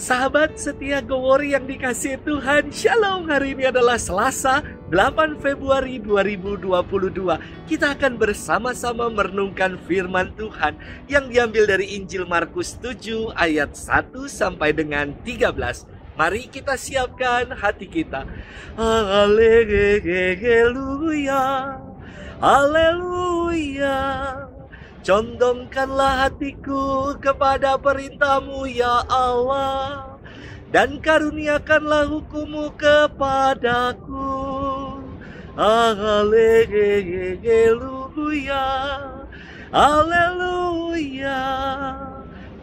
Sahabat setia Gowori yang dikasihi Tuhan, Shalom. Hari ini adalah Selasa, 8 Februari 2022. Kita akan bersama-sama merenungkan firman Tuhan yang diambil dari Injil Markus 7 ayat 1 sampai dengan 13. Mari kita siapkan hati kita. Haleluya, haleluya. Condongkanlah hatiku kepada perintah-Mu ya Allah, dan karuniakanlah hukum-Mu kepadaku. Haleluya, haleluya.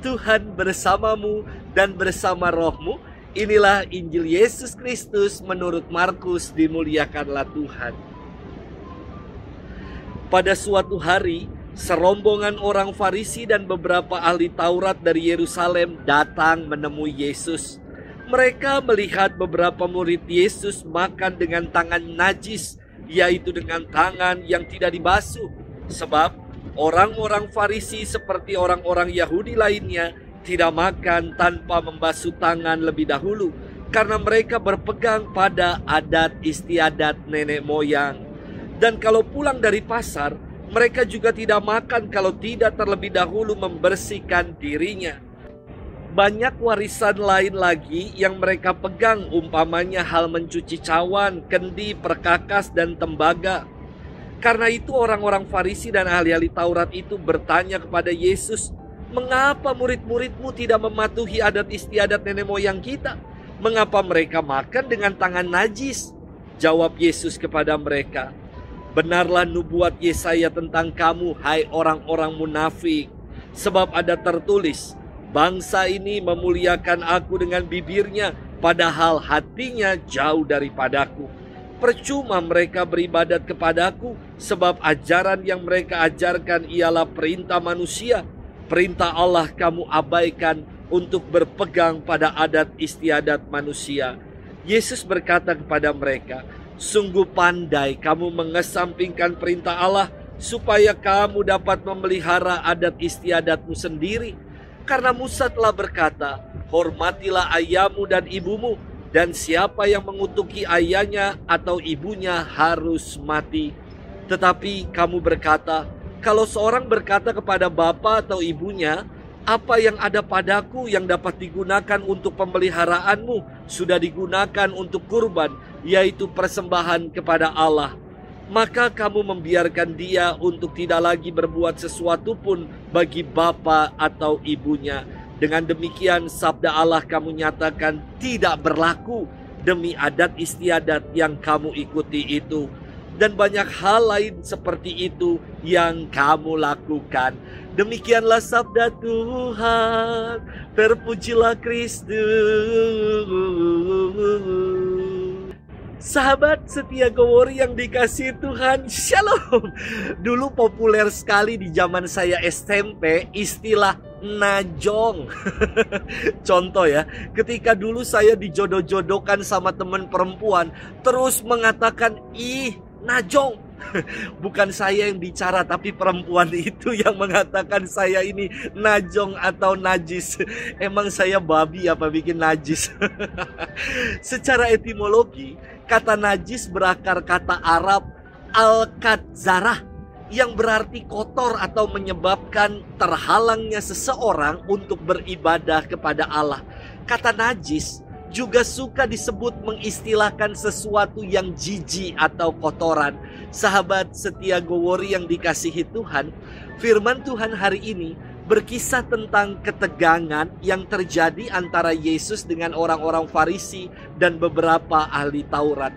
Tuhan bersamamu dan bersama rohmu. Inilah Injil Yesus Kristus menurut Markus. Dimuliakanlah Tuhan. Pada suatu hari, serombongan orang Farisi dan beberapa ahli Taurat dari Yerusalem datang menemui Yesus. Mereka melihat beberapa murid Yesus makan dengan tangan najis, yaitu dengan tangan yang tidak dibasuh. Sebab orang-orang Farisi seperti orang-orang Yahudi lainnya tidak makan tanpa membasuh tangan lebih dahulu, karena mereka berpegang pada adat istiadat nenek moyang. Dan kalau pulang dari pasar, mereka juga tidak makan kalau tidak terlebih dahulu membersihkan dirinya. Banyak warisan lain lagi yang mereka pegang, umpamanya hal mencuci cawan, kendi, perkakas, dan tembaga. Karena itu orang-orang Farisi dan ahli-ahli Taurat itu bertanya kepada Yesus, "Mengapa murid-muridmu tidak mematuhi adat istiadat nenek moyang kita? Mengapa mereka makan dengan tangan najis?" Jawab Yesus kepada mereka, "Benarlah nubuat Yesaya tentang kamu, hai orang-orang munafik. Sebab ada tertulis, bangsa ini memuliakan aku dengan bibirnya, padahal hatinya jauh daripadaku. Percuma mereka beribadat kepadaku, sebab ajaran yang mereka ajarkan ialah perintah manusia. Perintah Allah kamu abaikan untuk berpegang pada adat istiadat manusia." Yesus berkata kepada mereka, "Sungguh pandai kamu mengesampingkan perintah Allah supaya kamu dapat memelihara adat istiadatmu sendiri. Karena Musa telah berkata, hormatilah ayahmu dan ibumu, dan siapa yang mengutuki ayahnya atau ibunya harus mati. Tetapi kamu berkata, kalau seorang berkata kepada bapa atau ibunya, apa yang ada padaku yang dapat digunakan untuk pemeliharaanmu sudah digunakan untuk kurban, yaitu persembahan kepada Allah, maka kamu membiarkan dia untuk tidak lagi berbuat sesuatu pun bagi bapa atau ibunya. Dengan demikian sabda Allah kamu nyatakan tidak berlaku demi adat istiadat yang kamu ikuti itu. Dan banyak hal lain seperti itu yang kamu lakukan." Demikianlah sabda Tuhan. Terpujilah Kristus. Sahabat setia Gowori yang dikasihi Tuhan, Shalom. Dulu populer sekali di zaman saya SMP istilah najong. Contoh ya, ketika dulu saya dijodoh-jodohkan sama teman perempuan, terus mengatakan, "Ih, najong." Bukan saya yang bicara, tapi perempuan itu yang mengatakan saya ini najong atau najis. Emang saya babi apa bikin najis? Secara etimologi, kata najis berakar kata Arab al-kadzarah, yang berarti kotor atau menyebabkan terhalangnya seseorang untuk beribadah kepada Allah. Kata najis juga suka disebut mengistilahkan sesuatu yang jijik atau kotoran. Sahabat setia Gowori yang dikasihi Tuhan, firman Tuhan hari ini berkisah tentang ketegangan yang terjadi antara Yesus dengan orang-orang Farisi dan beberapa ahli Taurat.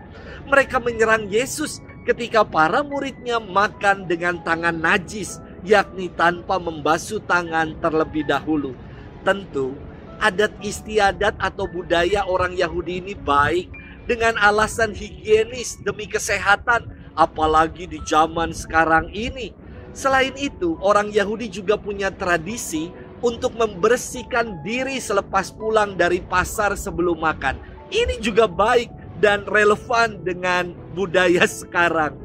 Mereka menyerang Yesus ketika para muridnya makan dengan tangan najis, yakni tanpa membasuh tangan terlebih dahulu. Tentu adat istiadat atau budaya orang Yahudi ini baik dengan alasan higienis demi kesehatan, apalagi di zaman sekarang ini. Selain itu, orang Yahudi juga punya tradisi untuk membersihkan diri selepas pulang dari pasar sebelum makan. Ini juga baik dan relevan dengan budaya sekarang.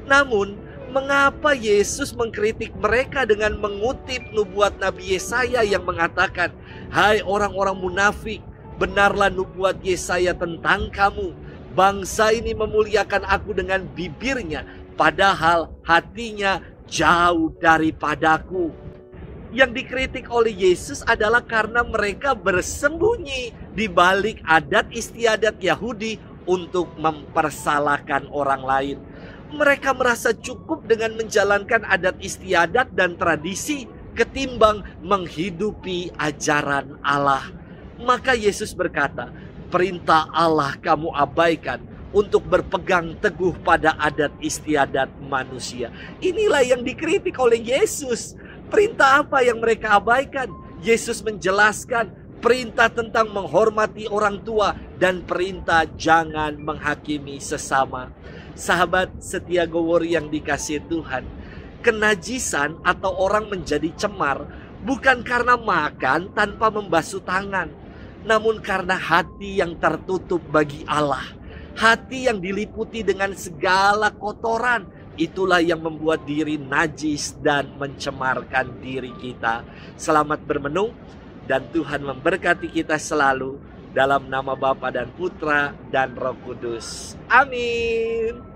Namun, mengapa Yesus mengkritik mereka dengan mengutip nubuat Nabi Yesaya yang mengatakan, "Hai orang-orang munafik, Benarlah nubuat Yesaya tentang kamu. Bangsa ini memuliakan aku dengan bibirnya, padahal hatinya jauh daripadaku. Yang dikritik oleh Yesus adalah karena mereka bersembunyi di balik adat istiadat Yahudi untuk mempersalahkan orang lain. Mereka merasa cukup dengan menjalankan adat istiadat dan tradisi ketimbang menghidupi ajaran Allah. Maka Yesus berkata, perintah Allah kamu abaikan untuk berpegang teguh pada adat istiadat manusia. Inilah yang dikritik oleh Yesus. Perintah apa yang mereka abaikan? Yesus menjelaskan perintah tentang menghormati orang tua dan perintah jangan menghakimi sesama. Sahabat setia Gowor yang dikasihi Tuhan, kenajisan atau orang menjadi cemar bukan karena makan tanpa membasuh tangan, namun karena hati yang tertutup bagi Allah. Hati yang diliputi dengan segala kotoran, itulah yang membuat diri najis dan mencemarkan diri kita. Selamat bermenung dan Tuhan memberkati kita selalu. Dalam nama Bapa dan Putra dan Roh Kudus. Amin.